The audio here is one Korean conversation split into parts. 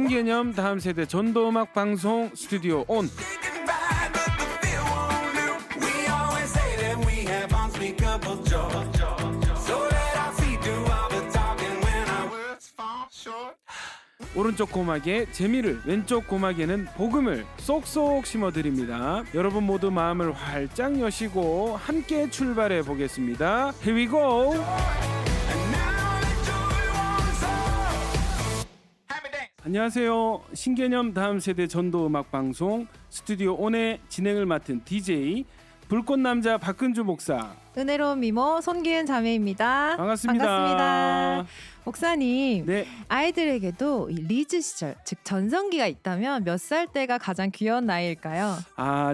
신개념 다음 세대 전도음악 방송 스튜디오 온. 오른쪽 고막에 재미를, 왼쪽 고막에는 복음을 쏙쏙 심어드립니다. 여러분 모두 마음을 활짝 여시고 함께 출발해 보겠습니다. Here we go! 안녕하세요. 신개념 다음 세대 전도음악 방송 스튜디오 온의 진행을 맡은 DJ 불꽃남자 박근주 목사, 은혜로운 미모 손기은 자매입니다. 반갑습니다. 반갑습니다. 목사님, 네, 아이들에게도 이 리즈 시절, 즉 전성기가 있다면 몇 살 때가 가장 귀여운 나이일까요?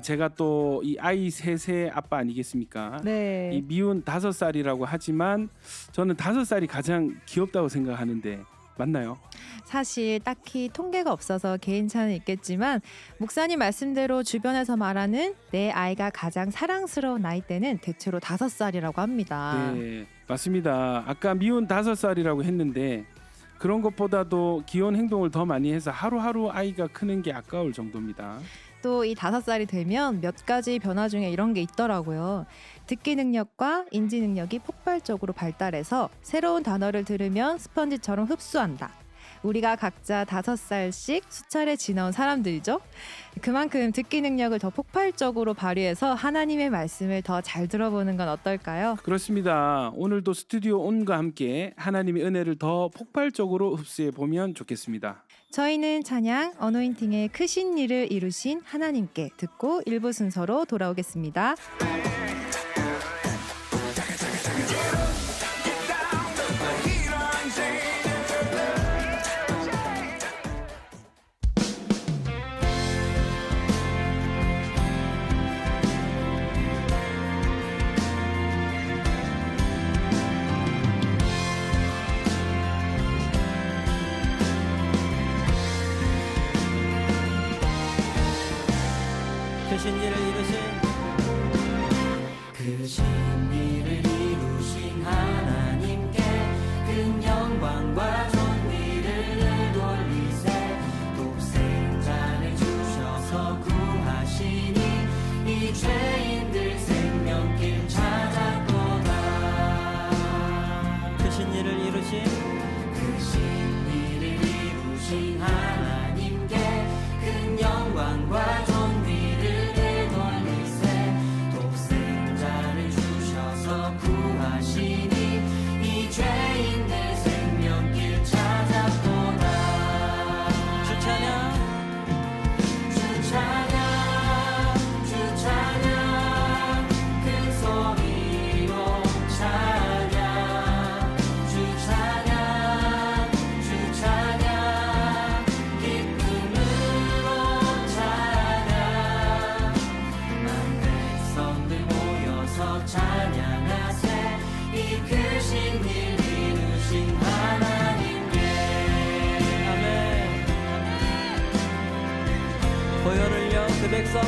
제가 또 이 아이 셋의 아빠 아니겠습니까? 네. 이 미운 5살이라고 하지만 저는 5살이 가장 귀엽다고 생각하는데 맞나요? 사실 딱히 통계가 없어서 개인차는 있겠지만 목사님 말씀대로 주변에서 말하는 내 아이가 가장 사랑스러운 나이대는 대체로 5살이라고 합니다. 네, 맞습니다. 아까 미운 5살이라고 했는데 그런 것보다도 귀여운 행동을 더 많이 해서 하루하루 아이가 크는 게 아까울 정도입니다. 또 이 5살이 되면 몇 가지 변화 중에 이런 게 있더라고요. 듣기 능력과 인지 능력이 폭발적으로 발달해서 새로운 단어를 들으면 스펀지처럼 흡수한다. 우리가 각자 5살씩 수차례 지나온 사람들이죠. 그만큼 듣기 능력을 더 폭발적으로 발휘해서 하나님의 말씀을 더 잘 들어보는 건 어떨까요? 그렇습니다. 오늘도 스튜디오 온과 함께 하나님의 은혜를 더 폭발적으로 흡수해 보면 좋겠습니다. 저희는 찬양 어노인팅의 크신 일을 이루신 하나님께 듣고 1부 순서로 돌아오겠습니다. 크신 일을 이루신 하나님께 큰 영광과 존귀를 돌리세. 독생자를 주셔서 구하시니 이 죄인들 생명길 찾았도다. 크신 일을 이루신 하나님께 큰 영광과 보혈을요 그 백성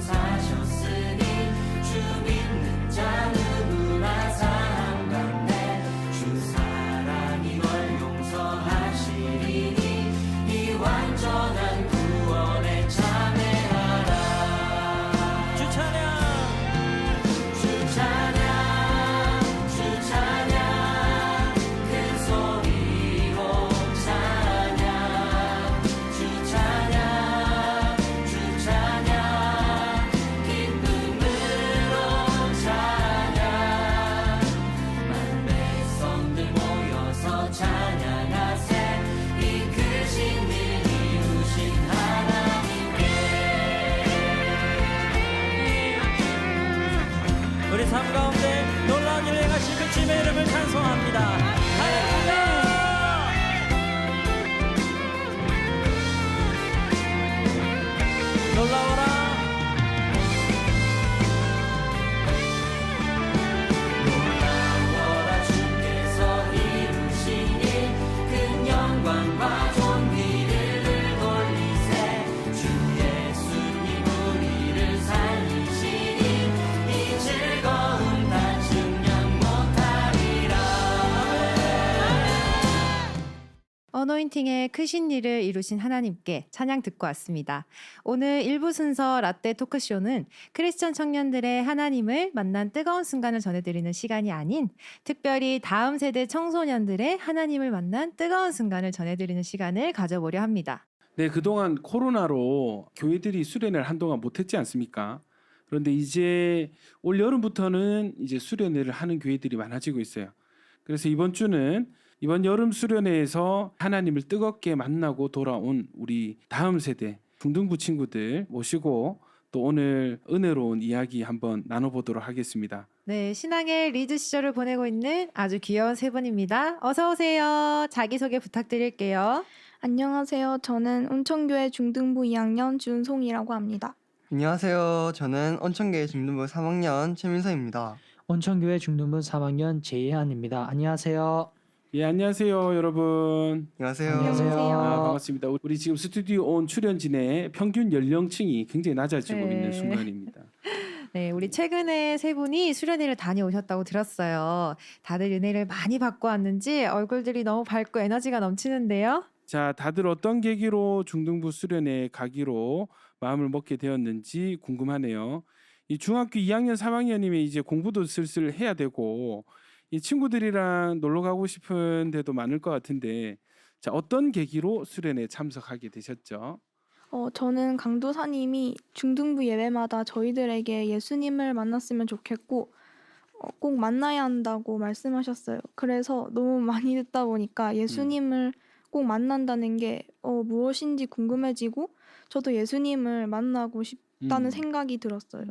사셨으니 주 믿는 자 누구나 상관내 주 사랑이 널 용서하시리니 이 완전한 구원에 참여하라. 주 찬양 큰 소리로 찬양 주 찬양 기쁨으로 찬양 만 백성들 모여서 찬양하세. 이 크신 일 이루신 하나님께. 우리 삶 가운데 놀라운 일을 행하신 그 주님의 이름을 찬송합니다. 할렐루야. 놀라워라. 주께서 이루신 일 큰 영광과 존귀를 돌리세. 주 예수님 우리를 살리시니 이 즐거움 다 측량 못하리라. 어노인팅의 크신 일을 이루신 하나님께 찬양 듣고 왔습니다. 오늘 1부 순서 라떼 토크쇼는 크리스천 청년들의 하나님을 만난 뜨거운 순간을 전해드리는 시간이 아닌 특별히 다음 세대 청소년들의 하나님을 만난 뜨거운 순간을 전해드리는 시간을 가져보려 합니다. 네, 그동안 코로나로 교회들이 수련회를 한동안 못했지 않습니까? 그런데 이제 올 여름부터는 이제 수련회를 하는 교회들이 많아지고 있어요. 그래서 이번 주는 이번 여름 수련회에서 하나님을 뜨겁게 만나고 돌아온 우리 다음 세대 중등부 친구들 모시고 또 오늘 은혜로운 이야기 한번 나눠보도록 하겠습니다. 네, 신앙의 리드 시절을 보내고 있는 아주 귀여운 세 분입니다. 어서 오세요. 자기소개 부탁드릴게요. 안녕하세요. 저는 온천교회 중등부 2학년 준송이라고 합니다. 안녕하세요. 저는 온천교회 중등부 3학년 최민서입니다. 온천교회 중등부 3학년 제이한입니다. 안녕하세요. 예, 안녕하세요, 여러분. 안녕하세요. 안녕하세요. 반갑습니다. 우리 지금 스튜디오 온 출연진의 평균 연령층이 굉장히 낮아지고 네. 있는 순간입니다. 네, 우리 최근에 세 분이 수련회를 다녀오셨다고 들었어요. 다들 은혜를 많이 받고 왔는지 얼굴들이 너무 밝고 에너지가 넘치는데요. 자, 다들 어떤 계기로 중등부 수련회 가기로 마음을 먹게 되었는지 궁금하네요. 이 중학교 2학년, 3학년이면 이제 공부도 슬슬 해야 되고 이 친구들이랑 놀러 가고 싶은 데도 많을 것 같은데 자, 어떤 계기로 수련회에 참석하게 되셨죠? 저는 강도사님이 중등부 예배마다 저희들에게 예수님을 만났으면 좋겠고 꼭 만나야 한다고 말씀하셨어요. 그래서 너무 많이 듣다 보니까 예수님을 꼭 만난다는 게 무엇인지 궁금해지고 저도 예수님을 만나고 싶다는 생각이 들었어요.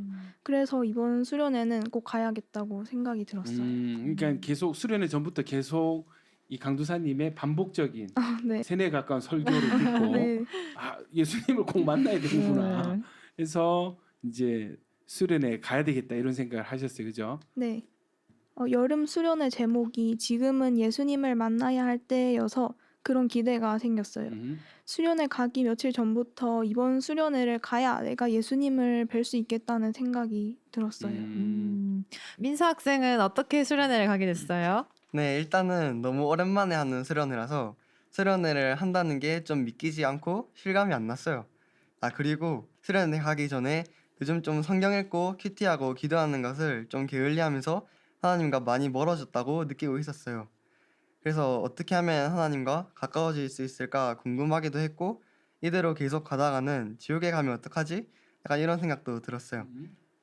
그래서 이번 수련회는 꼭 가야겠다고 생각이 들었어요. 그러니까 계속 수련회 전부터 계속 이 강두사님의 반복적인 네. 세뇌에 가까운 설교를 듣고 네. 아, 예수님을 꼭 만나야 되는구나. 네. 그래서 이제 수련회 가야 되겠다 이런 생각을 하셨어요, 그죠? 네. 여름 수련회 제목이 지금은 예수님을 만나야 할 때여서 그런 기대가 생겼어요. 수련회 가기 며칠 전부터 이번 수련회를 가야 내가 예수님을 뵐 수 있겠다는 생각이 들었어요. 민서 학생은 어떻게 수련회를 가게 됐어요? 네, 일단은 너무 오랜만에 하는 수련회라서 수련회를 한다는 게 좀 믿기지 않고 실감이 안 났어요. 그리고 수련회 가기 전에 요즘 좀 성경 읽고 큐티하고 기도하는 것을 좀 게을리하면서 하나님과 많이 멀어졌다고 느끼고 있었어요. 그래서 어떻게 하면 하나님과 가까워질 수 있을까 궁금하기도 했고 이대로 계속 가다가는 지옥에 가면 어떡하지? 약간 이런 생각도 들었어요.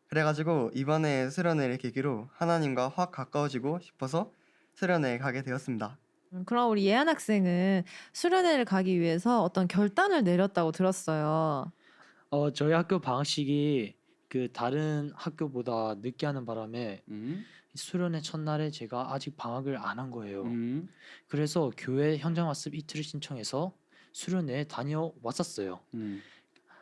그래가지고 이번에 수련회를 계기로 하나님과 확 가까워지고 싶어서 수련회에 가게 되었습니다. 그럼 우리 예한 학생은 수련회를 가기 위해서 어떤 결단을 내렸다고 들었어요. 저희 학교 방학식이 그 다른 학교보다 늦게 하는 바람에 수련회 첫날에 제가 아직 방학을 안 한 거예요. 그래서 교회 현장학습 이틀을 신청해서 수련회에 다녀왔었어요.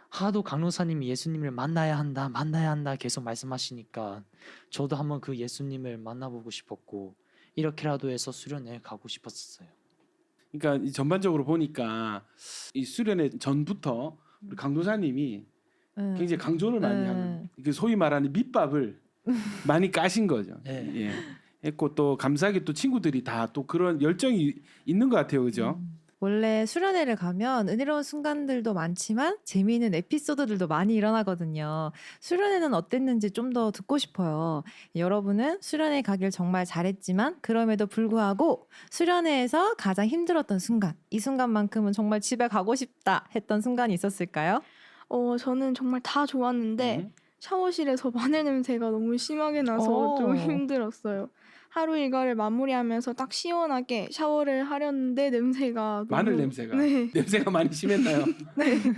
하도 강로사님이 예수님을 만나야 한다 계속 말씀하시니까 저도 한번 그 예수님을 만나보고 싶었고 이렇게라도 해서 수련회에 가고 싶었어요. 그러니까 이 전반적으로 보니까 이 수련회 전부터 우리 강도사님이 굉장히 강조를 많이 하는 그 소위 말하는 밑밥을 많이 까신 거죠. 네. 예. 했고 또 감사하게 또 친구들이 다 또 그런 열정이 있는 것 같아요, 그죠? 원래 수련회를 가면 은혜로운 순간들도 많지만 재미있는 에피소드들도 많이 일어나거든요. 수련회는 어땠는지 좀 더 듣고 싶어요. 여러분은 수련회 가길 정말 잘했지만 그럼에도 불구하고 수련회에서 가장 힘들었던 순간, 이 순간만큼은 정말 집에 가고 싶다 했던 순간이 있었을까요? 저는 정말 다 좋았는데 샤워실에서 마늘 냄새가 너무 심하게 나서 좀 힘들었어요. 하루 일과를 마무리하면서 딱 시원하게 샤워를 하려는데 냄새가 마늘 너무... 냄새가 네. 냄새가 많이 심했나요?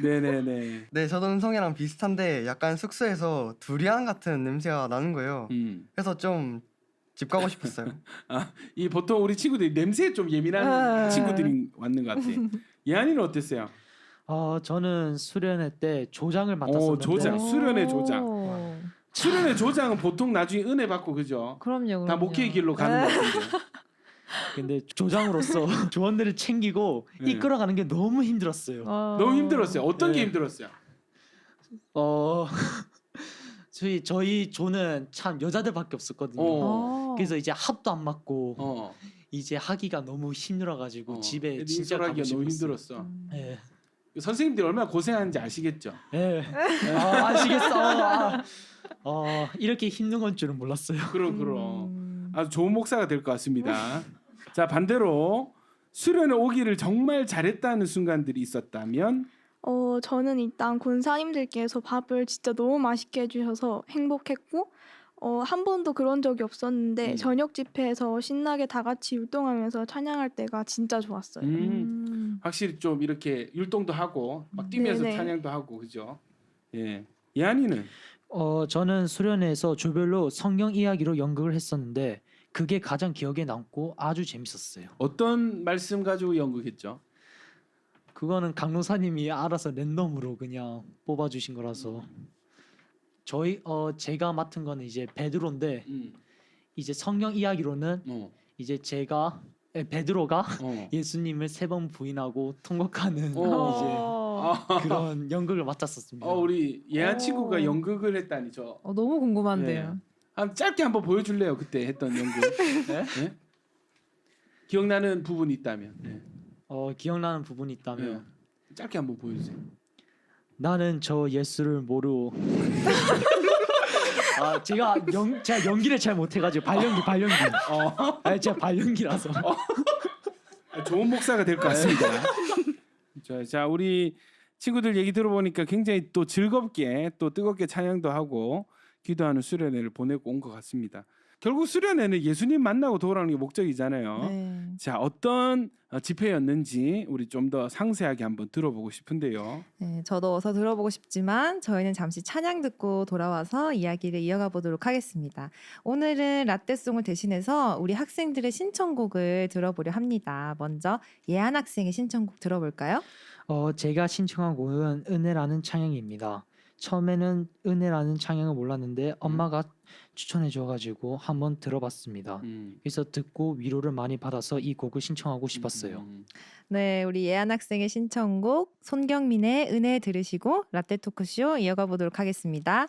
네네네. 네, 저도 은성이랑 비슷한데 약간 숙소에서 두리안 같은 냄새가 나는 거예요. 그래서 좀 집 가고 싶었어요. 이 보통 우리 친구들이 냄새에 좀 예민한 친구들이 왔는 것 같아. 예한이는 어땠어요? 저는 수련회 때 조장을 맡았었는데 조장. 수련회 조장. 수련회 조장은 보통 나중에 은혜 받고 그죠? 그럼요. 다 목회의 길로 가는 것 같은데. 근데 조장으로서 조원들을 챙기고 네. 이끌어가는 게 너무 힘들었어요. 너무 힘들었어요. 어떤 게 네. 힘들었어요? 저희 조는 참 여자들밖에 없었거든요. 그래서 이제 합도 안 맞고 이제 하기가 너무 힘들어가지고 집에 진짜 가고 리서하기가 너무 싶었어요. 힘들었어. 예. 선생님들이 얼마나 고생하는지 아시겠죠? 예. 아시겠어. 이렇게 힘든 건 줄은 몰랐어요. 그럼 아주 좋은 목사가 될 것 같습니다. 자, 반대로 수련회 오기를 정말 잘했다는 순간들이 있었다면 저는 일단 권사님들께서 밥을 진짜 너무 맛있게 해주셔서 행복했고 한 번도 그런 적이 없었는데 저녁 집회에서 신나게 다 같이 율동하면서 찬양할 때가 진짜 좋았어요. 확실히 좀 이렇게 율동도 하고 막 뛰면서 네네. 찬양도 하고 그죠? 예. 예한이는 저는 수련회에서 조별로 성경 이야기로 연극을 했었는데 그게 가장 기억에 남고 아주 재밌었어요. 어떤 말씀 가지고 연극했죠? 그거는 강로사님이 알아서 랜덤으로 그냥 뽑아주신 거라서 제가 맡은 거는 이제 베드로인데 이제 성경 이야기로는 이제 베드로가 예수님을 3번 부인하고 통곡하는 이제 그런 연극을 맡았었습니다. 우리 예한 친구가 연극을 했다니 저. 너무 궁금한데요. 짧게 한번 보여줄래요? 그때 했던 연극. 네? 기억나는 부분이 있다면. 네. 기억나는 부분이 있다면 짧게 한번 보여주세요. 나는 저 예수를 모르고 제가 연기를 잘 못해가지고 발연기 제가 발연기라서 좋은 목사가 될 것 같습니다. 자, 우리 친구들 얘기 들어보니까 굉장히 또 즐겁게 또 뜨겁게 찬양도 하고 기도하는 수련회를 보내고 온 것 같습니다. 결국 수련회는 예수님 만나고 돌아오는 게 목적이잖아요. 네. 자, 어떤 집회였는지 우리 좀 더 상세하게 한번 들어보고 싶은데요. 네, 저도 어서 들어보고 싶지만 저희는 잠시 찬양 듣고 돌아와서 이야기를 이어가 보도록 하겠습니다. 오늘은 라떼송을 대신해서 우리 학생들의 신청곡을 들어보려 합니다. 먼저 예한 학생의 신청곡 들어볼까요? 제가 신청한 곡은 은혜라는 찬양입니다. 처음에는 은혜라는 찬양을 몰랐는데 엄마가 추천해 줘가지고 한번 들어봤습니다. 그래서 듣고 위로를 많이 받아서 이 곡을 신청하고 싶었어요. 네, 우리 예한 학생의 신청곡 손경민의 은혜 들으시고 라떼 토크쇼 이어가 보도록 하겠습니다.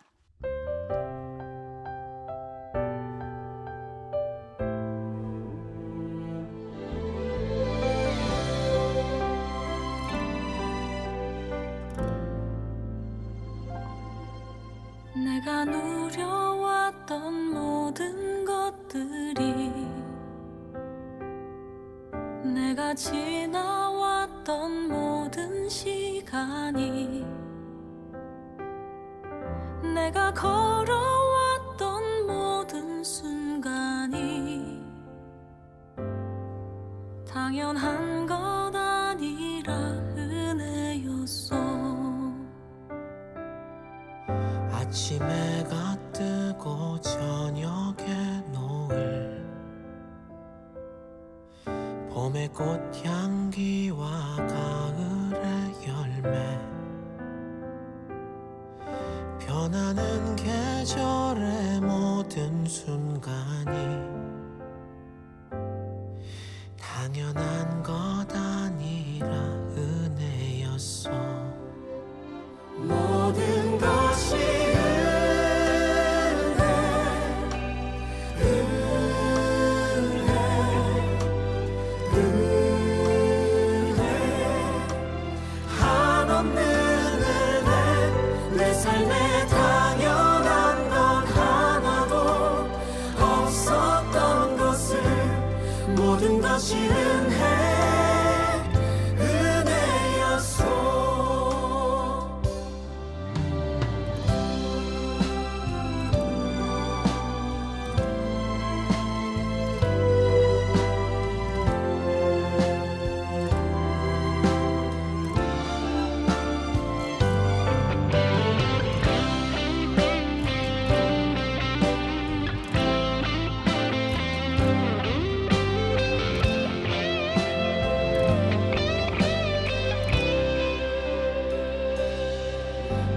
내가 누려왔던 모든 것들이 내가 지나왔던 모든 시간이 내가 걸어왔던 모든 순간이 당연한 것 아니라 은혜였어. 아침에 해가 뜨고 저녁에 노을 봄의 꽃향기와 가을의 열매 변하는 계절의 모든 순간이 당연한 것 아니라 은혜였어. 모든 것이 한없는 은혜 내 삶에 당연한 건 하나도 없었던 것을 모든 것이 은혜였어.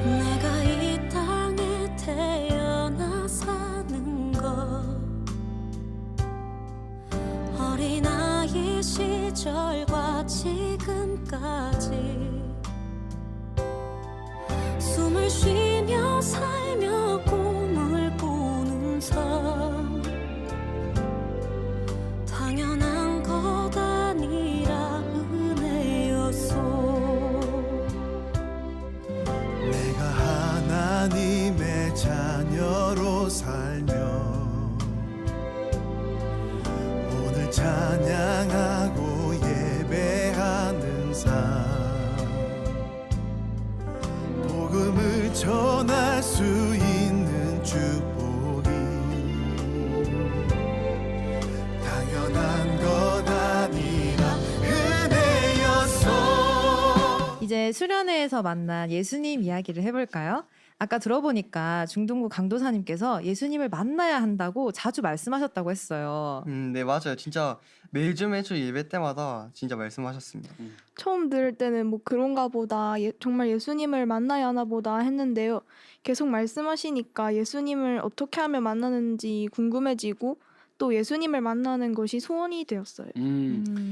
내가 이 땅에 태어나 사는 것 어린아이 시절과 지금까지 숨을 쉬며 살며 꿈을 꾸는 삶 당연한 것 전할 수 있는 축복이 당연한 것 아니라 은혜였어. 이제 수련회에서 만난 예수님 이야기를 해볼까요? 아까 들어보니까 중등부 강도사님께서 예수님을 만나야 한다고 자주 말씀하셨다고 했어요. 네, 맞아요. 진짜 매주 예배 때마다 진짜 말씀하셨습니다. 처음 들을 때는 뭐 그런가 보다, 정말 예수님을 만나야 하나 보다 했는데요. 계속 말씀하시니까 예수님을 어떻게 하면 만나는지 궁금해지고 또 예수님을 만나는 것이 소원이 되었어요.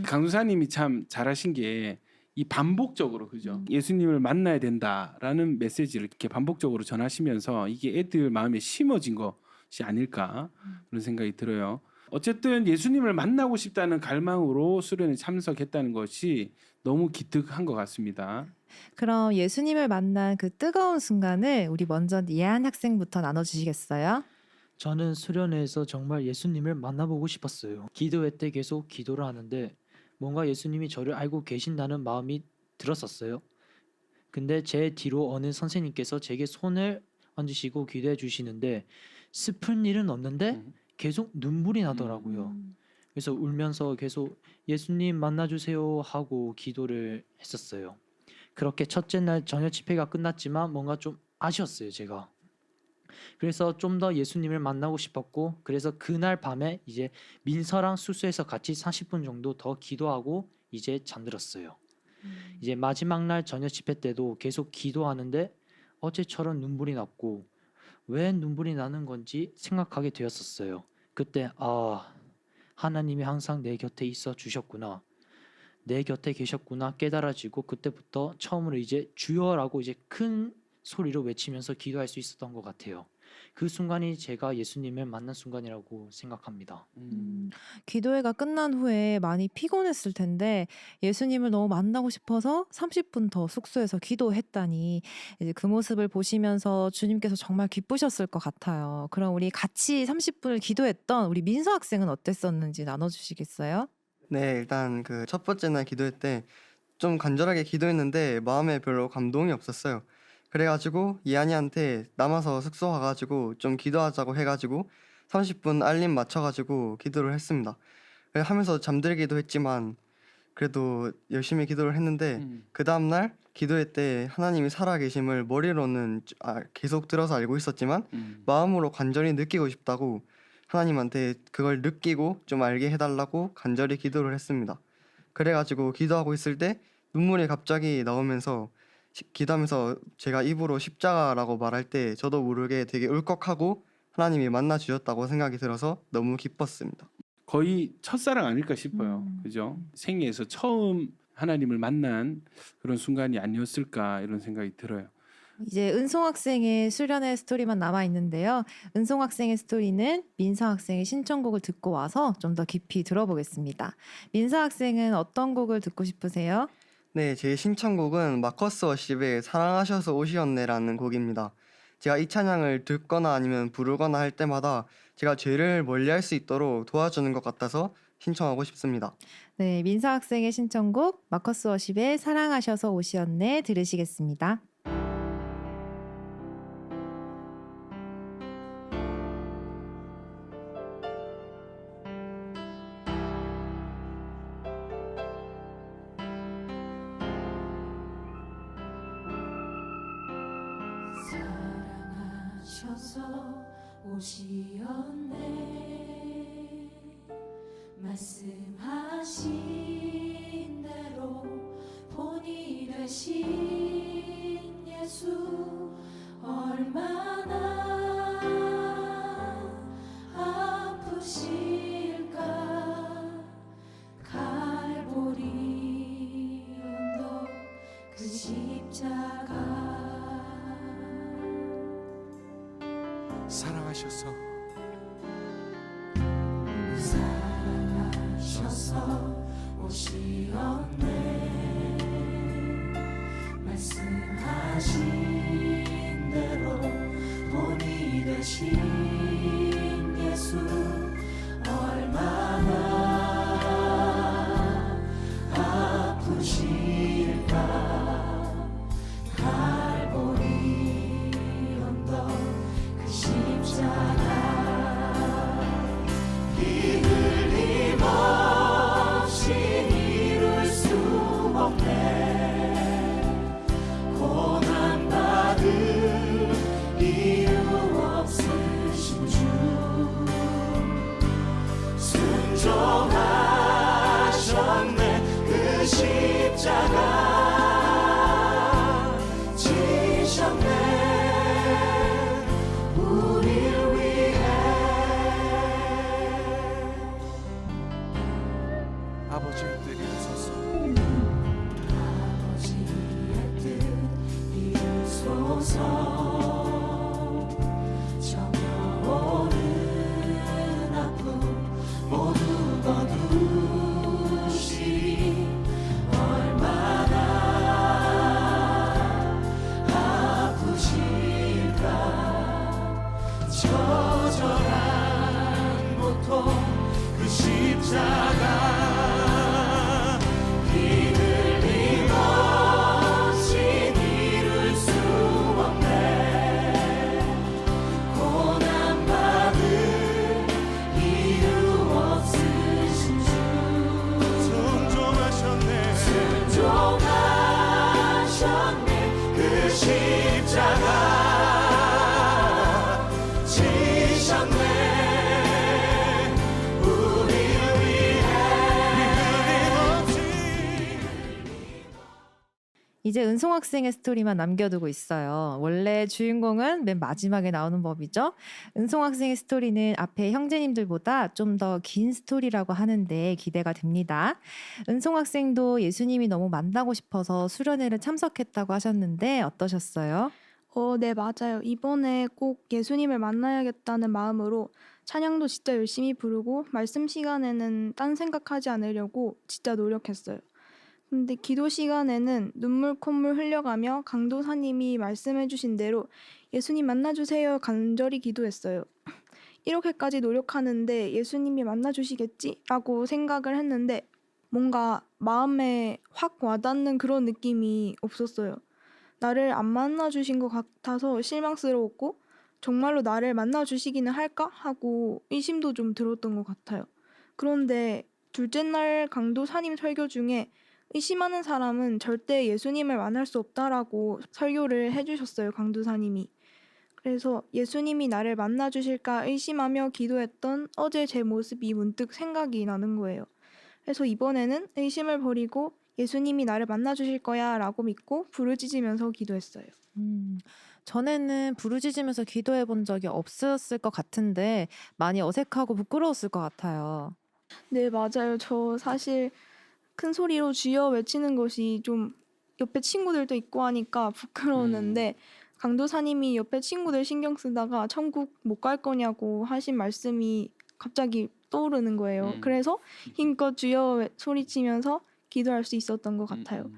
강도사님이 참 잘하신 게 이 반복적으로 그죠? 예수님을 만나야 된다라는 메시지를 이렇게 반복적으로 전하시면서 이게 애들 마음에 심어진 것이 아닐까 그런 생각이 들어요. 어쨌든 예수님을 만나고 싶다는 갈망으로 수련에 참석했다는 것이 너무 기특한 것 같습니다. 그럼 예수님을 만난 그 뜨거운 순간을 우리 먼저 예한 학생부터 나눠주시겠어요? 저는 수련회에서 정말 예수님을 만나보고 싶었어요. 기도회 때 계속 기도를 하는데 뭔가 예수님이 저를 알고 계신다는 마음이 들었었어요. 근데 제 뒤로 어느 선생님께서 제게 손을 얹으시고 기도해 주시는데 슬픈 일은 없는데 계속 눈물이 나더라고요. 그래서 울면서 계속 예수님 만나주세요 하고 기도를 했었어요. 그렇게 첫째 날 저녁 집회가 끝났지만 뭔가 좀 아쉬웠어요, 제가. 그래서 좀 더 예수님을 만나고 싶었고, 그래서 그날 밤에 이제 민서랑 숙소에서 같이 40분 정도 더 기도하고 이제 잠들었어요. 이제 마지막 날 저녁 집회 때도 계속 기도하는데 어제처럼 눈물이 났고 왜 눈물이 나는 건지 생각하게 되었었어요. 그때 하나님이 항상 내 곁에 있어 주셨구나, 내 곁에 계셨구나 깨달아지고, 그때부터 처음으로 이제 주여라고 이제 큰 소리로 외치면서 기도할 수 있었던 것 같아요. 그 순간이 제가 예수님을 만난 순간이라고 생각합니다. 기도회가 끝난 후에 많이 피곤했을 텐데 예수님을 너무 만나고 싶어서 30분 더 숙소에서 기도했다니, 이제 그 모습을 보시면서 주님께서 정말 기쁘셨을 것 같아요. 그럼 우리 같이 30분을 기도했던 우리 민서 학생은 어땠었는지 나눠주시겠어요? 네, 일단 그 첫 번째 날 기도회 때 좀 간절하게 기도했는데 마음에 별로 감동이 없었어요. 그래가지고 이한이한테 남아서 숙소 가가지고 좀 기도하자고 해가지고 30분 알림 맞춰가지고 기도를 했습니다. 하면서 잠들기도 했지만 그래도 열심히 기도를 했는데 그 다음날 기도회 때 하나님이 살아계심을 머리로는 계속 들어서 알고 있었지만 마음으로 간절히 느끼고 싶다고 하나님한테 그걸 느끼고 좀 알게 해달라고 간절히 기도를 했습니다. 그래가지고 기도하고 있을 때 눈물이 갑자기 나오면서 기도하면서 제가 입으로 십자가라고 말할 때 저도 모르게 되게 울컥하고 하나님이 만나 주셨다고 생각이 들어서 너무 기뻤습니다. 거의 첫사랑 아닐까 싶어요. 그죠? 생애에서 처음 하나님을 만난 그런 순간이 아니었을까 이런 생각이 들어요. 이제 은송 학생의 수련회 스토리만 남아 있는데요. 은송 학생의 스토리는 민서 학생의 신청곡을 듣고 와서 좀 더 깊이 들어보겠습니다. 민서 학생은 어떤 곡을 듣고 싶으세요? 네, 제 신청곡은 마커스 워십의 사랑하셔서 오시었네라는 곡입니다. 제가 이 찬양을 듣거나 아니면 부르거나 할 때마다 제가 죄를 멀리할 수 있도록 도와주는 것 같아서 신청하고 싶습니다. 네, 민서 학생의 신청곡 마커스 워십의 사랑하셔서 오시었네 들으시겠습니다. 사랑하셔서 오시었네, 말씀하신 대로 본이 되신 예수, 얼마나 아프실까. 갈보리 언덕 그 십자가 사랑하셔서 오시었네, 말씀하신 대로 본이 되신 예수, 얼마나 아프실까. 갈보리 이제 은송 학생의 스토리만 남겨두고 있어요. 원래 주인공은 맨 마지막에 나오는 법이죠. 은송 학생의 스토리는 앞에 형제님들보다 좀 더 긴 스토리라고 하는데 기대가 됩니다. 은송 학생도 예수님이 너무 만나고 싶어서 수련회를 참석했다고 하셨는데 어떠셨어요? 네, 맞아요. 이번에 꼭 예수님을 만나야겠다는 마음으로 찬양도 진짜 열심히 부르고 말씀 시간에는 딴 생각하지 않으려고 진짜 노력했어요. 근데 기도 시간에는 눈물 콧물 흘려가며 강도사님이 말씀해 주신 대로 예수님 만나주세요 간절히 기도했어요. 이렇게까지 노력하는데 예수님이 만나주시겠지? 라고 생각을 했는데 뭔가 마음에 확 와닿는 그런 느낌이 없었어요. 나를 안 만나주신 것 같아서 실망스러웠고 정말로 나를 만나주시기는 할까? 하고 의심도 좀 들었던 것 같아요. 그런데 둘째 날 강도사님 설교 중에 의심하는 사람은 절대 예수님을 만날 수 없다라고 설교를 해주셨어요, 강도사님이. 그래서 예수님이 나를 만나주실까 의심하며 기도했던 어제 제 모습이 문득 생각이 나는 거예요. 그래서 이번에는 의심을 버리고 예수님이 나를 만나주실 거야 라고 믿고 부르짖으면서 기도했어요. 전에는 부르짖으면서 기도해 본 적이 없었을 것 같은데 많이 어색하고 부끄러웠을 것 같아요. 네, 맞아요. 저 사실 큰 소리로 주여 외치는 것이 좀 옆에 친구들도 있고 하니까 부끄러웠는데 강도사님이 옆에 친구들 신경 쓰다가 천국 못 갈 거냐고 하신 말씀이 갑자기 떠오르는 거예요. 그래서 힘껏 주여 소리치면서 기도할 수 있었던 것 같아요.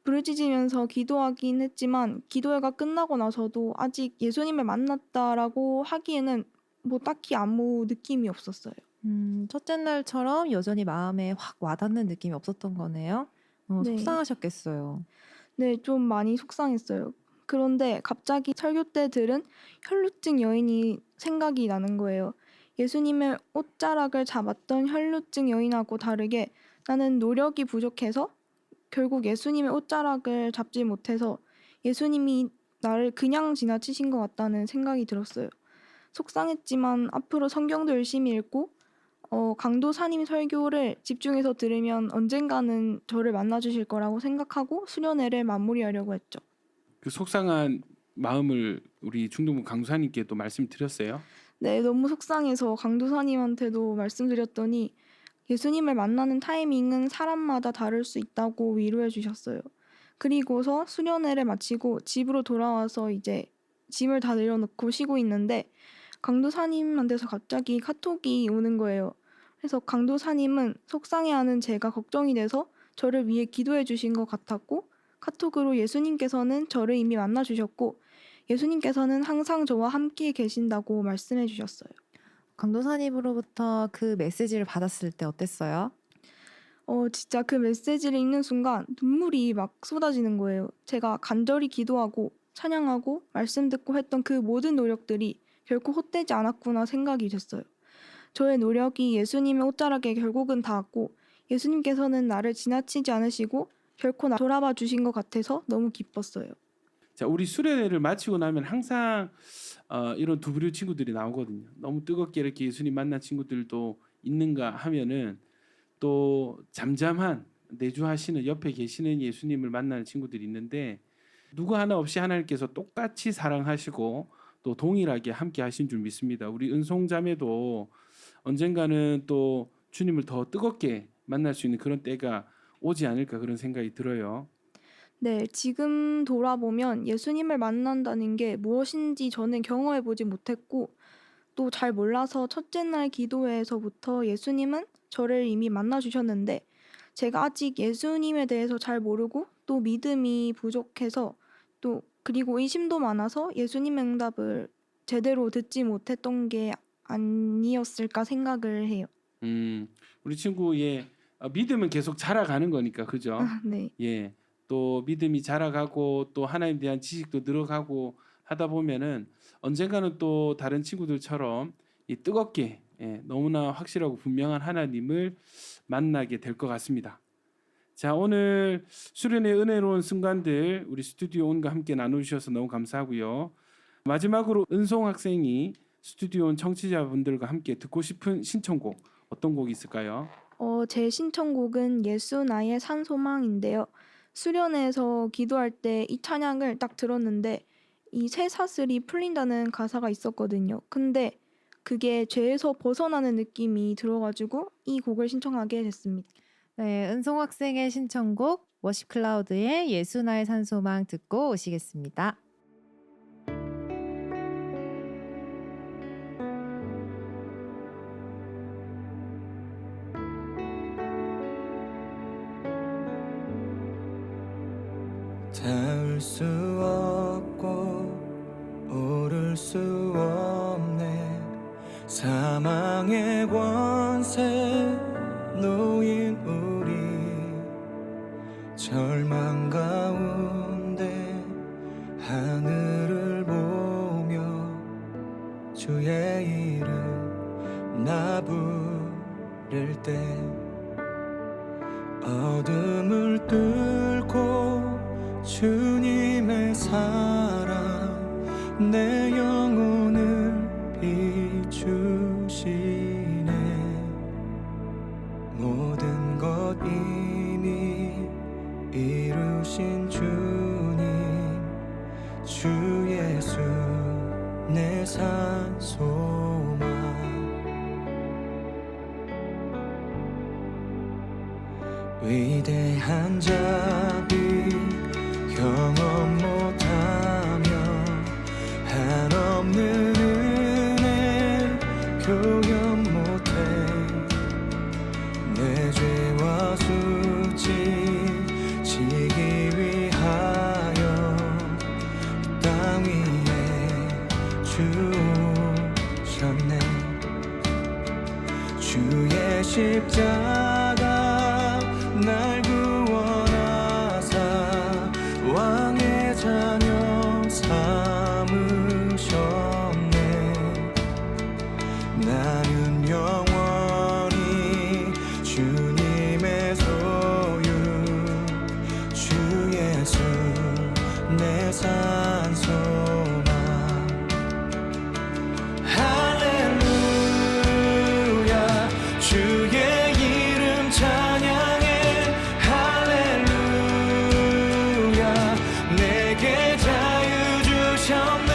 부르짖으면서 기도하긴 했지만 기도회가 끝나고 나서도 아직 예수님을 만났다라고 하기에는 뭐 딱히 아무 느낌이 없었어요. 첫째 날처럼 여전히 마음에 확 와닿는 느낌이 없었던 거네요. 네. 속상하셨겠어요. 네, 좀 많이 속상했어요. 그런데 갑자기 설교 때 들은 혈루증 여인이 생각이 나는 거예요. 예수님의 옷자락을 잡았던 혈루증 여인하고 다르게 나는 노력이 부족해서 결국 예수님의 옷자락을 잡지 못해서 예수님이 나를 그냥 지나치신 것 같다는 생각이 들었어요. 속상했지만 앞으로 성경도 열심히 읽고 강도사님 설교를 집중해서 들으면 언젠가는 저를 만나주실 거라고 생각하고 수련회를 마무리하려고 했죠. 그 속상한 마음을 우리 중동부 강도사님께 또 말씀드렸어요. 네, 너무 속상해서 강도사님한테도 말씀드렸더니 예수님을 만나는 타이밍은 사람마다 다를 수 있다고 위로해 주셨어요. 그리고서 수련회를 마치고 집으로 돌아와서 이제 짐을 다 내려놓고 쉬고 있는데 강도사님한테서 갑자기 카톡이 오는 거예요. 그래서 강도사님은 속상해하는 제가 걱정이 돼서 저를 위해 기도해 주신 것 같았고 카톡으로 예수님께서는 저를 이미 만나 주셨고 예수님께서는 항상 저와 함께 계신다고 말씀해 주셨어요. 강도사님으로부터 그 메시지를 받았을 때 어땠어요? 진짜 그 메시지를 읽는 순간 눈물이 막 쏟아지는 거예요. 제가 간절히 기도하고 찬양하고 말씀 듣고 했던 그 모든 노력들이 결코 헛되지 않았구나 생각이 됐어요. 저의 노력이 예수님의 옷자락에 결국은 닿았고 예수님께서는 나를 지나치지 않으시고 결코 나 돌아봐 주신 것 같아서 너무 기뻤어요. 자, 우리 수련회를 마치고 나면 항상 이런 두 부류 친구들이 나오거든요. 너무 뜨겁게 이렇게 예수님 만난 친구들도 있는가 하면은 또 잠잠한 내주하시는 옆에 계시는 예수님을 만나는 친구들이 있는데 누구 하나 없이 하나님께서 똑같이 사랑하시고 또 동일하게 함께 하신 줄 믿습니다. 우리 은송자매도 언젠가는 또 주님을 더 뜨겁게 만날 수 있는 그런 때가 오지 않을까 그런 생각이 들어요. 네, 지금 돌아보면 예수님을 만난다는 게 무엇인지 저는 경험해보지 못했고 또 잘 몰라서 첫째 날 기도회에서부터 예수님은 저를 이미 만나주셨는데 제가 아직 예수님에 대해서 잘 모르고 또 믿음이 부족해서 또 그리고 의심도 많아서 예수님의 응답을 제대로 듣지 못했던 게 아니었을까 생각을 해요. 우리 친구의 믿음은 계속 자라가는 거니까 그죠? 네. 예. 또 믿음이 자라가고 또 하나님에 대한 지식도 늘어가고 하다 보면은 언젠가는 또 다른 친구들처럼 이 뜨겁게 너무나 확실하고 분명한 하나님을 만나게 될 것 같습니다. 자, 오늘 수련의 은혜로운 순간들 우리 스튜디오 온과 함께 나누셔서 너무 감사하고요. 마지막으로 은송 학생이 스튜디오 온 청취자분들과 함께 듣고 싶은 신청곡 어떤 곡이 있을까요? 제 신청곡은 예수 나의 산소망인데요. 수련회에서 기도할 때 이 찬양을 딱 들었는데 이 쇠사슬이 풀린다는 가사가 있었거든요. 근데 그게 죄에서 벗어나는 느낌이 들어가지고 이 곡을 신청하게 됐습니다. 네, 은송 학생의 신청곡 워십 클라우드의 예수 나의 산소망 듣고 오시겠습니다. 닿을 수 없고 오를 수 없네. 사망의 권세 놓인 우리 절망 가운데 하늘을 보며 주의 이름 나 부를 때 어둠을 뚫고 주님의 사랑 내 영혼을 비추시네. 모든 것 이미 이루신 주님 주 예수 내 산소망. 위대한 자비 경험 못하며 한없는 은혜 표현 못해. 내 죄와 수치 지기 위하여 땅 위에 주셨네. 주의 십자가 날 구원하사 왕의 자녀 삼으셨네. 나는 영원히 주님의 소유 주 예수 내 산소망. 할렐루야 주의 이름 찬양해. 할렐루야 내게 자유 주셨네.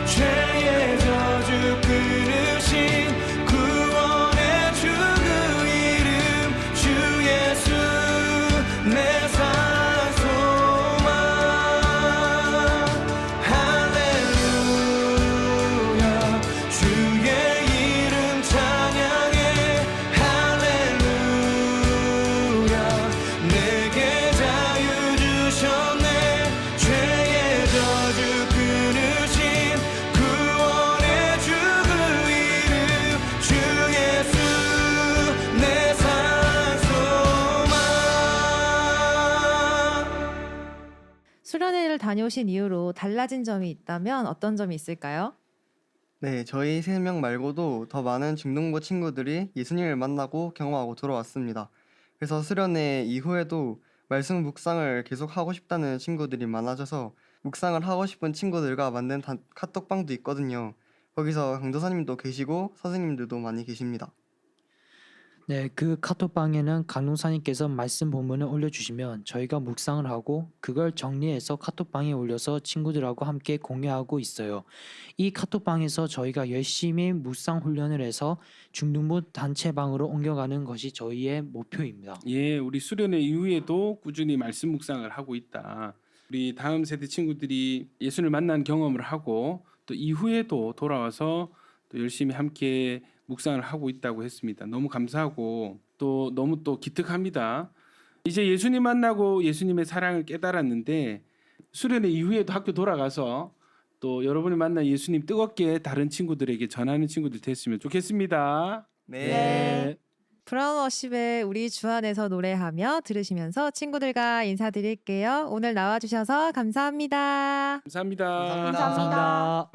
죄의 저주 끊으신 구원의 주 그 이름 주 예수 내 산소망. 할렐루야 주의 이름 찬양해. 할렐루야 내게 자유 주셨네. 죄의 저주 끊으신 구원의 주 그 이름 주 예수 내 산소망. 수련회를 다녀오신 이후로 달라진 점이 있다면 어떤 점이 있을까요? 네, 저희 3명 말고도 더 많은 중등부 친구들이 예수님을 만나고 경험하고 돌아왔습니다. 그래서 수련회 이후에도 말씀 묵상을 계속 하고 싶다는 친구들이 많아져서 묵상을 하고 싶은 친구들과 만든 카톡방도 있거든요. 거기서 강도사님도 계시고 선생님들도 많이 계십니다. 네, 그 카톡방에는 강동사님께서 말씀 본문을 올려주시면 저희가 묵상을 하고 그걸 정리해서 카톡방에 올려서 친구들하고 함께 공유하고 있어요. 이 카톡방에서 저희가 열심히 묵상 훈련을 해서 중등부 단체방으로 옮겨가는 것이 저희의 목표입니다. 예, 우리 수련회 이후에도 꾸준히 말씀 묵상을 하고 있다. 우리 다음 세대 친구들이 예수를 만난 경험을 하고 또 이후에도 돌아와서 또 열심히 함께 묵상을 하고 있다고 했습니다. 너무 감사하고 또 너무 또 기특합니다. 이제 예수님 만나고 예수님의 사랑을 깨달았는데 수련회 이후에도 학교 돌아가서 또 여러분이 만난 예수님 뜨겁게 다른 친구들에게 전하는 친구들 됐으면 좋겠습니다. 네. 브라운 워십의 우리 주 안에서 노래하며 들으시면서 친구들과 인사드릴게요. 오늘 나와주셔서 감사합니다. 감사합니다. 감사합니다. 감사합니다.